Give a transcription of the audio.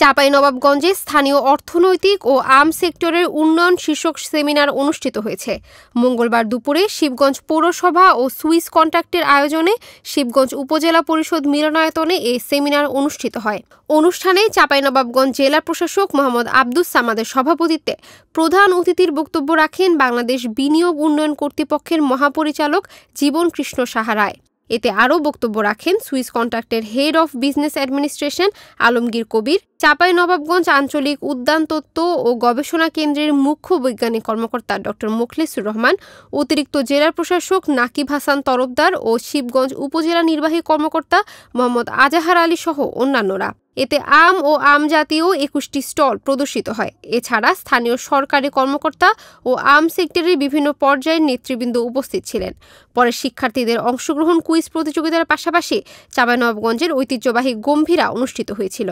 চাঁপাইনবাবগঞ্জে স্থানীয় অর্থনৈতিক ও আম সেক্টরের উন্নয়ন শীর্ষক সেমিনার অনুষ্ঠিত হয়েছে। মঙ্গলবার দুপুরে শিবগঞ্জ পৌরসভা ও সুইস কন্ট্রাক্টের আয়োজনে শিবগঞ্জ উপজেলা পরিষদ মিলনায়তনে এই সেমিনার অনুষ্ঠিত হয়। অনুষ্ঠানে চাঁপাইনবাবগঞ্জ জেলা প্রশাসক মোহাম্মদ আব্দুস সামাদের সভাপতিত্বে প্রধান অতিথির বক্তব্য রাখেন বাংলাদেশ বিনিয়োগ উন্নয়ন কর্তৃপক্ষের মহাপরিচালক জীবন কৃষ্ণ সাহা রায়। এতে আরও বক্তব্য রাখেন সুইস কন্ট্রাক্টের head of business administration Alamgir Kabir, Chapainawabganj আঞ্চলিক উদ্যান তত্ত্ব ও গবেষণা কেন্দ্রের মুখ্য বৈজ্ঞানিক কর্মকর্তা ডক্টর মোখলেসুর রহমান, অতিরিক্ত জেলা প্রশাসক নাকিব হাসান তরফদার ও শিবগঞ্জ উপজেলা নির্বাহী কর্মকর্তা মোহাম্মদ আজাহার আলী সহ অন্যান্যরা। এতে আম ও আম জাতীয় ২১টি স্টল প্রদর্শিত হয়। এছাড়া স্থানীয় সরকারি কর্মকর্তা ও আম সেক্টরের বিভিন্ন পর্যায়ের নেতৃবৃন্দ উপস্থিত ছিলেন। পরে শিক্ষার্থীদের অংশগ্রহণ কুইজ প্রতিযোগিতার পাশাপাশি চাঁপাইনবাবগঞ্জের ঐতিহ্যবাহী গম্ভীরা অনুষ্ঠিত হয়েছিল।